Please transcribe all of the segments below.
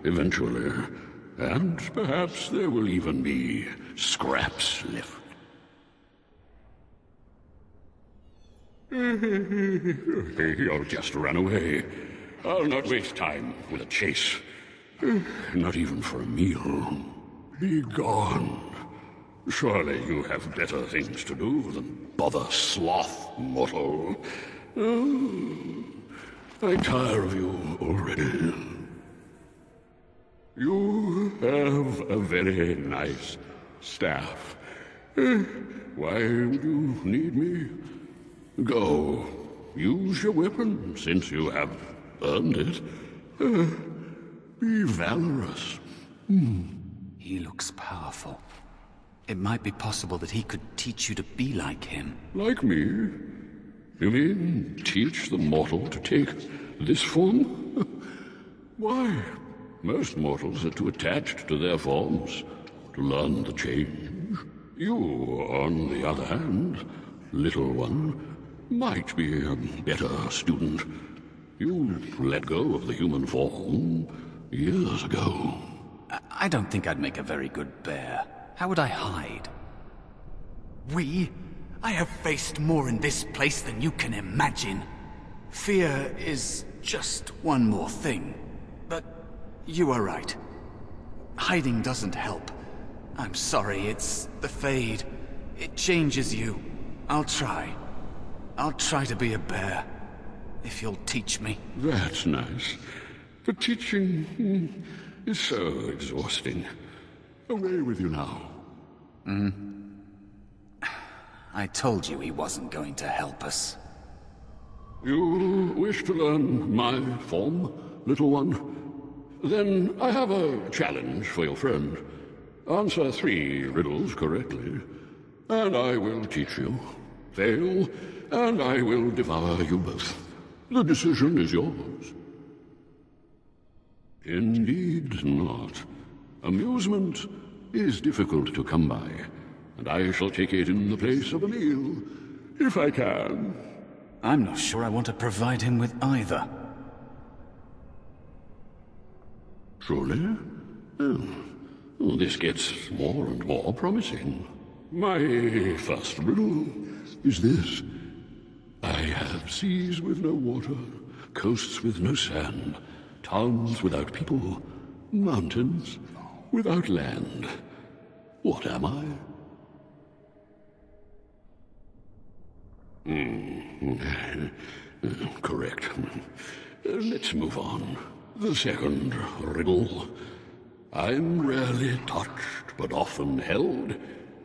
eventually. And perhaps there will even be scraps left. You'll just run away. I'll not waste time with a chase. Not even for a meal. Be gone. Surely you have better things to do than bother sloth, mortal. Oh, I tire of you already. You have a very nice staff. Why would you need me? Go. Use your weapon, since you have earned it. Be valorous. He looks powerful. It might be possible that he could teach you to be like him. Like me? You mean teach the mortal to take this form? Why? Most mortals are too attached to their forms to learn the change. You, on the other hand, little one, might be a better student. You let go of the human form years ago. I don't think I'd make a very good bear. How would I hide? I have faced more in this place than you can imagine. Fear is just one more thing. But you are right. Hiding doesn't help. I'm sorry, it's the Fade. It changes you. I'll try. I'll try to be a bear. If you'll teach me. That's nice. But teaching is so exhausting. Away with you now. I told you he wasn't going to help us. You wish to learn my form, little one? Then I have a challenge for your friend. Answer 3 riddles correctly, and I will teach you. Fail, and I will devour you both. The decision is yours. Indeed not. Amusement is difficult to come by, and I shall take it in the place of a meal, if I can. I'm not sure I want to provide him with either. Truly? Oh, this gets more and more promising. My first riddle is this. I have seas with no water, coasts with no sand, towns without people, mountains without land. What am I? Correct. Let's move on. The second riddle. I'm rarely touched, but often held.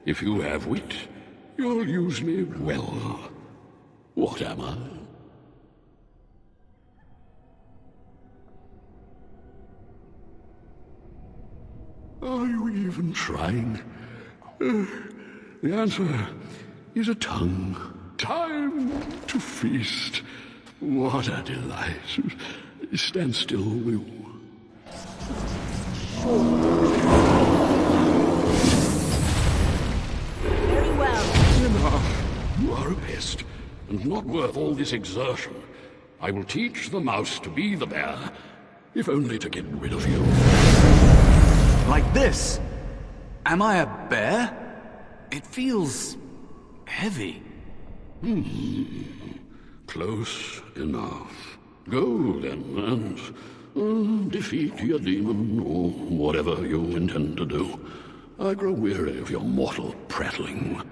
If you have wit, you'll use me well. What am I? Are you even trying? The answer is a tongue. Time to feast. What a delight. Stand still, will you? Very well. Enough. You are a pest, and not worth all this exertion. I will teach the mouse to be the bear, if only to get rid of you. Like this? Am I a bear? It feels heavy. Close enough. Go then, and defeat your demon, or whatever you intend to do. I grow weary of your mortal prattling.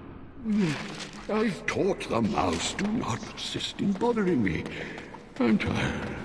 I taught the mouse, do not persist in bothering me. I'm tired.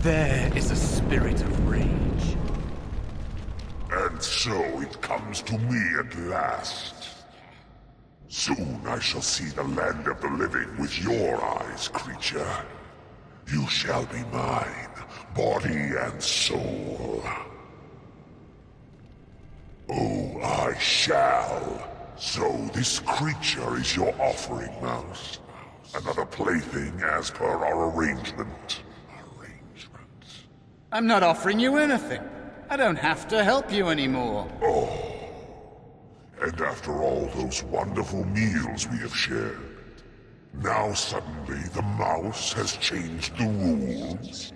There is a spirit of rage. And so it comes to me at last. Soon I shall see the land of the living with your eyes, creature. You shall be mine, body and soul. Oh, I shall. So this creature is your offering, Mouse. Another plaything as per our arrangement. I'm not offering you anything. I don't have to help you anymore. Oh. And after all those wonderful meals we have shared, now suddenly the mouse has changed the rules?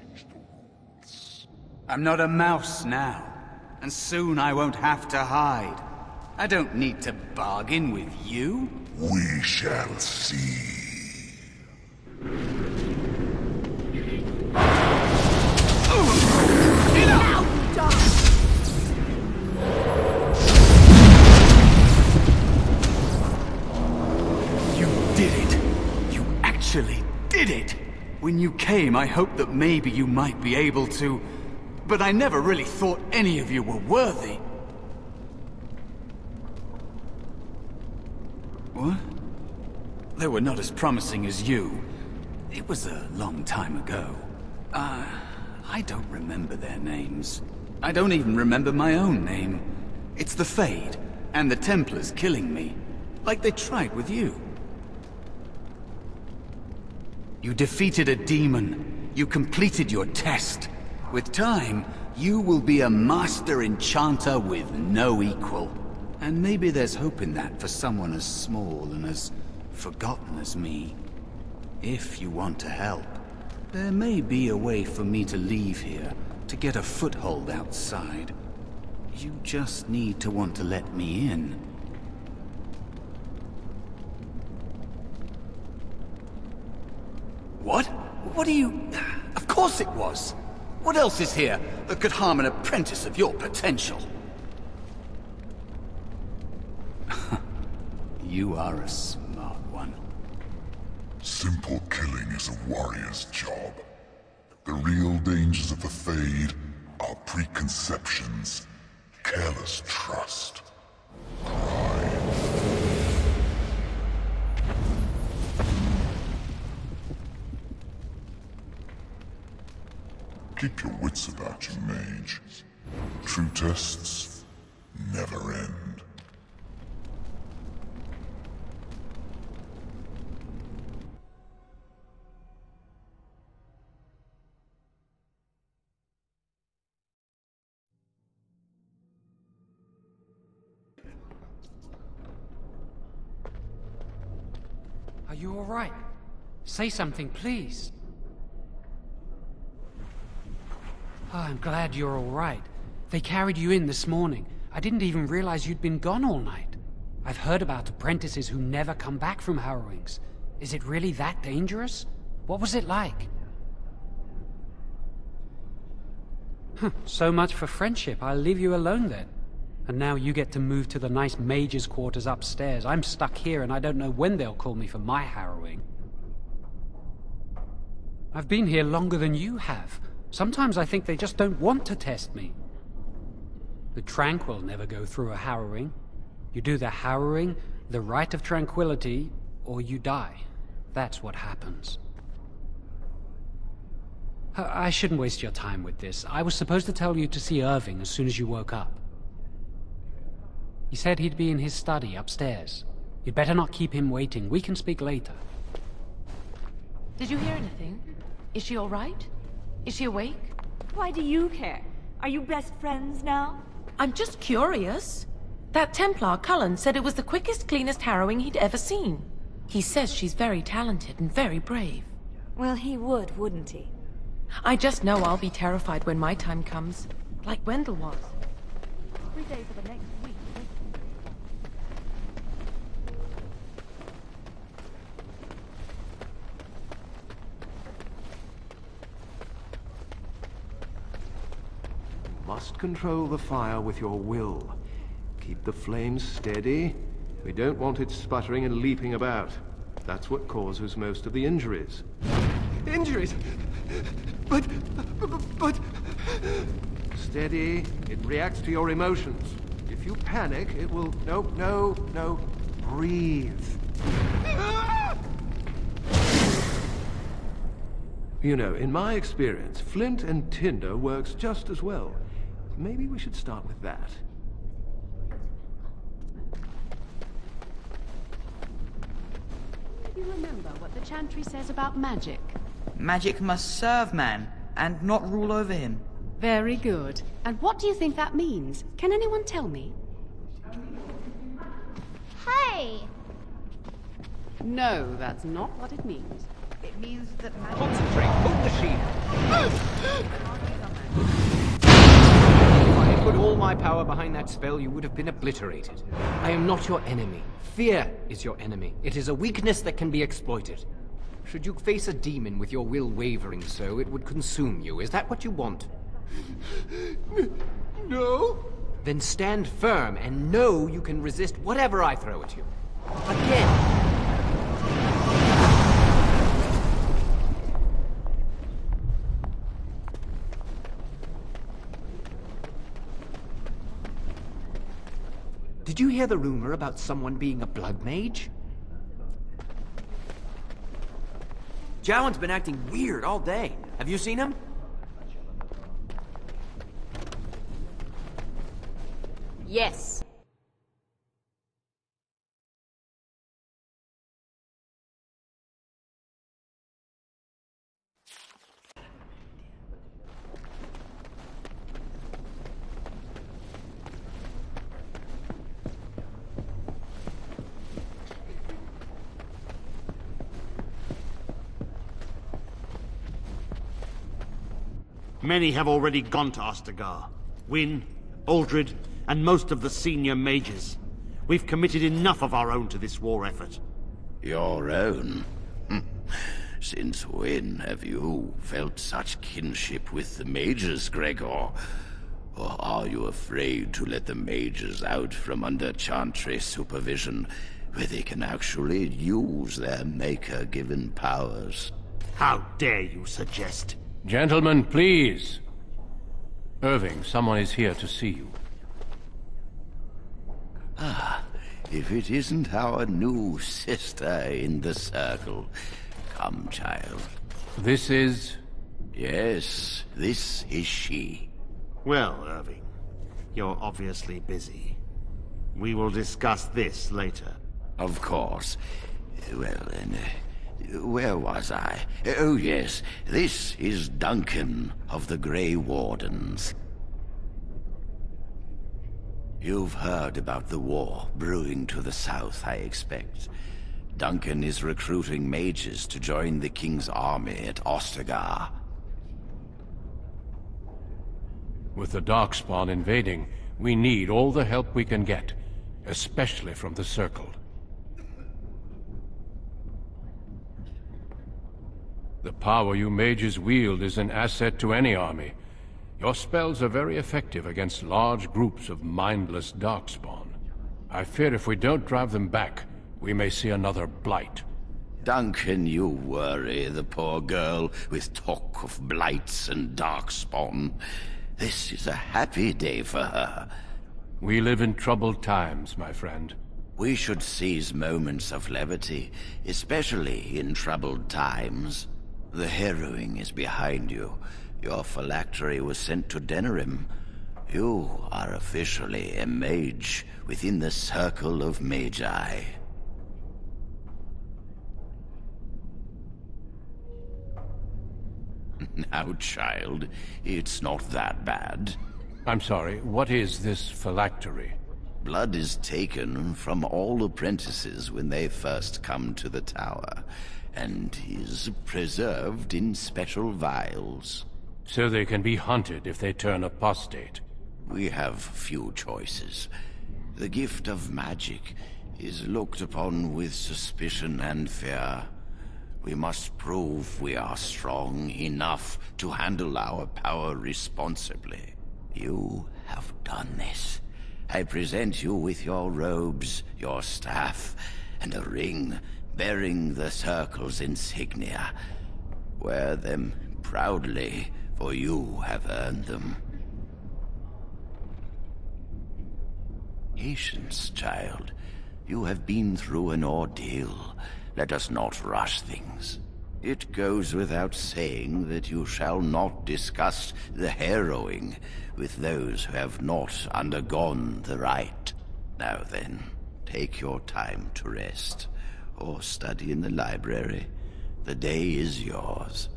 I'm not a mouse now, and soon I won't have to hide. I don't need to bargain with you. We shall see. Did it! When you came, I hoped that maybe you might be able to, but I never really thought any of you were worthy. What? They were not as promising as you. It was a long time ago. I don't remember their names. I don't even remember my own name. It's the Fade, and the Templars killing me, like they tried with you. You defeated a demon. You completed your test. With time, you will be a master enchanter with no equal. And maybe there's hope in that for someone as small and as forgotten as me. If you want to help, there may be a way for me to leave here, to get a foothold outside. You just need to want to let me in. What? What are you... Of course it was! What else is here that could harm an apprentice of your potential? You are a smart one. Simple killing is a warrior's job. The real dangers of the Fade are preconceptions, careless trust, pride. Keep your wits about you, Mage. True tests never end. Are you all right? Say something, please. Oh, I'm glad you're all right. They carried you in this morning. I didn't even realize you'd been gone all night. I've heard about apprentices who never come back from harrowings. Is it really that dangerous? What was it like? So much for friendship. I'll leave you alone then. And now you get to move to the nice mage's quarters upstairs. I'm stuck here and I don't know when they'll call me for my harrowing. I've been here longer than you have. Sometimes I think they just don't want to test me. The Tranquil never go through a harrowing. You do the harrowing, the rite of tranquility, or you die. That's what happens. I shouldn't waste your time with this. I was supposed to tell you to see Irving as soon as you woke up. He said he'd be in his study upstairs. You'd better not keep him waiting. We can speak later. Did you hear anything? Is she all right? Is she awake? Why do you care? Are you best friends now? I'm just curious. That Templar, Cullen, said it was the quickest, cleanest harrowing he'd ever seen. He says she's very talented and very brave. Well, he would, wouldn't he? I just know I'll be terrified when my time comes. Like Wendell was. Every day for the next week. Must control the fire with your will. Keep the flames steady. We don't want it sputtering and leaping about. That's what causes most of the injuries. Injuries? But... Steady. It reacts to your emotions. If you panic, it will... No. Breathe. You know, in my experience, flint and tinder works just as well. Maybe we should start with that. You remember what the Chantry says about magic? Magic must serve man, and not rule over him. Very good. And what do you think that means? Can anyone tell me? Hey! No, that's not what it means. It means that magic... Concentrate! Hold the shield! If I had put all my power behind that spell, you would have been obliterated. I am not your enemy. Fear is your enemy. It is a weakness that can be exploited. Should you face a demon with your will wavering so, it would consume you. Is that what you want? No? Then stand firm and know you can resist whatever I throw at you. Again! Did you hear the rumor about someone being a blood mage? Jowan's been acting weird all day. Have you seen him? Yes. Many have already gone to Ostagar. Wynne, Aldred, and most of the senior mages. We've committed enough of our own to this war effort. Your own? Since when have you felt such kinship with the mages, Gregor? Or are you afraid to let the mages out from under Chantry supervision, where they can actually use their Maker-given powers? How dare you suggest? Gentlemen, please. Irving, someone is here to see you. Ah, if it isn't our new sister in the circle. Come, child. This is... Yes, this is she. Well, Irving, you're obviously busy. We will discuss this later. Of course. Well, then... where was I? Oh, yes. This is Duncan of the Grey Wardens. You've heard about the war brewing to the south, I expect. Duncan is recruiting mages to join the King's army at Ostagar. With the Darkspawn invading, we need all the help we can get, especially from the Circle. The power you mages wield is an asset to any army. Your spells are very effective against large groups of mindless Darkspawn. I fear if we don't drive them back, we may see another blight. Duncan, you worry the poor girl with talk of blights and Darkspawn. This is a happy day for her. We live in troubled times, my friend. We should seize moments of levity, especially in troubled times. The harrowing is behind you. Your phylactery was sent to Denerim. You are officially a mage within the circle of Magi. Now, child, it's not that bad. I'm sorry, what is this phylactery? Blood is taken from all apprentices when they first come to the tower, and is preserved in special vials. So they can be hunted if they turn apostate. We have few choices. The gift of magic is looked upon with suspicion and fear. We must prove we are strong enough to handle our power responsibly. You have done this. I present you with your robes, your staff, and a ring bearing the Circle's insignia. Wear them proudly, for you have earned them. Patience, child. You have been through an ordeal. Let us not rush things. It goes without saying that you shall not discuss the harrowing with those who have not undergone the rite. Now then, take your time to rest, or study in the library. The day is yours.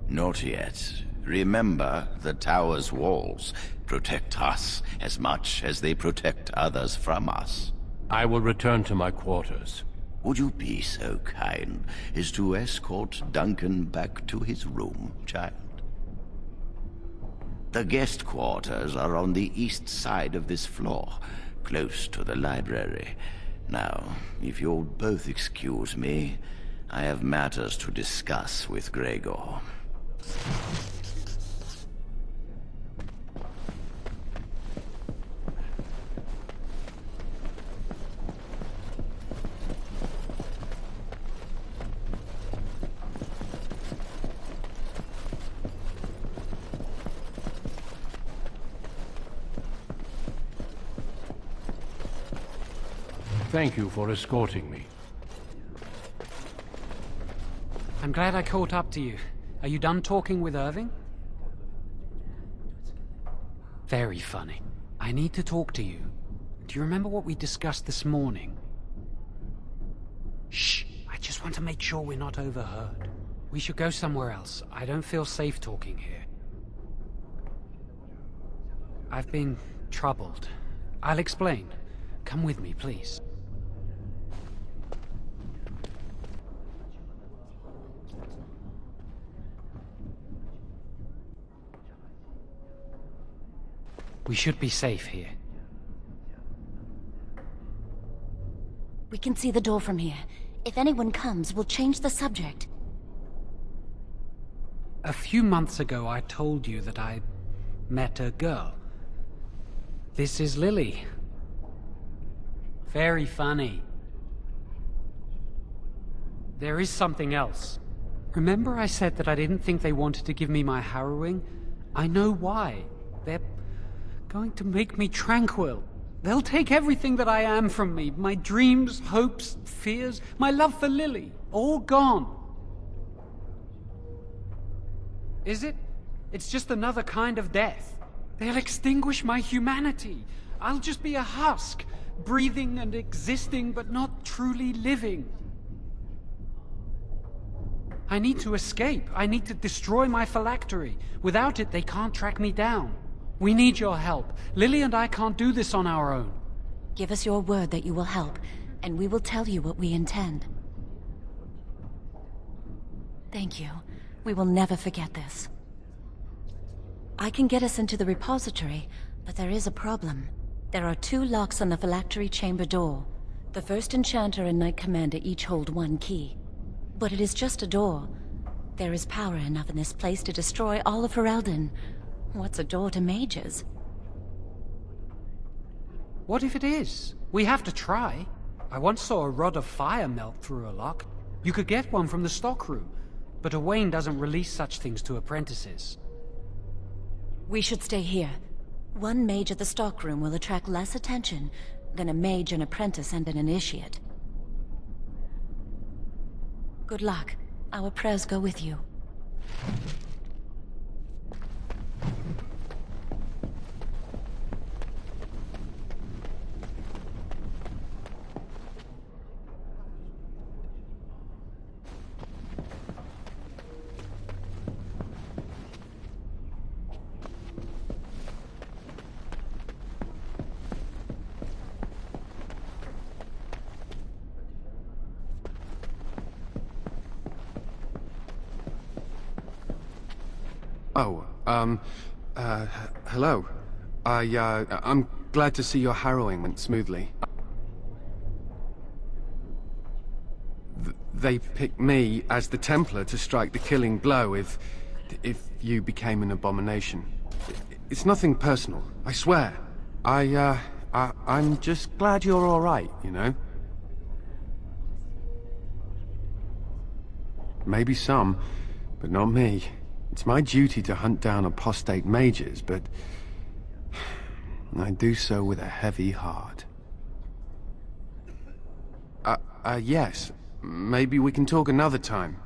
Not yet. Remember, the tower's walls protect us as much as they protect others from us. I will return to my quarters. Would you be so kind as to escort Duncan back to his room, child? The guest quarters are on the east side of this floor, close to the library. Now, if you'll both excuse me, I have matters to discuss with Gregor. Thank you for escorting me. I'm glad I caught up to you. Are you done talking with Irving? Very funny. I need to talk to you. Do you remember what we discussed this morning? Shh! I just want to make sure we're not overheard. We should go somewhere else. I don't feel safe talking here. I've been troubled. I'll explain. Come with me, please. We should be safe here. We can see the door from here. If anyone comes, we'll change the subject. A few months ago, I told you that I met a girl. This is Lily. Very funny. There is something else. Remember I said that I didn't think they wanted to give me my harrowing? I know why. They're going to make me tranquil. They'll take everything that I am from me. My dreams, hopes, fears, my love for Lily. All gone. Is it? It's just another kind of death. They'll extinguish my humanity. I'll just be a husk, breathing and existing, but not truly living. I need to escape. I need to destroy my phylactery. Without it, they can't track me down. We need your help. Lily and I can't do this on our own. Give us your word that you will help, and we will tell you what we intend. Thank you. We will never forget this. I can get us into the repository, but there is a problem. There are 2 locks on the phylactery chamber door. The first enchanter and knight commander each hold 1 key. But it is just a door. There is power enough in this place to destroy all of Ferelden. What's a door to mages? What if it is? We have to try. I once saw a rod of fire melt through a lock. You could get one from the stockroom, but Owain doesn't release such things to apprentices. We should stay here. 1 mage at the stockroom will attract less attention than a mage, an apprentice, and an initiate. Good luck. Our prayers go with you. Oh, hello. I'm glad to see your harrowing went smoothly. They picked me as the Templar to strike the killing blow if you became an abomination. It's nothing personal, I swear. I'm just glad you're all right, you know? Maybe some, but not me. It's my duty to hunt down apostate mages, but I do so with a heavy heart. Yes. Maybe we can talk another time.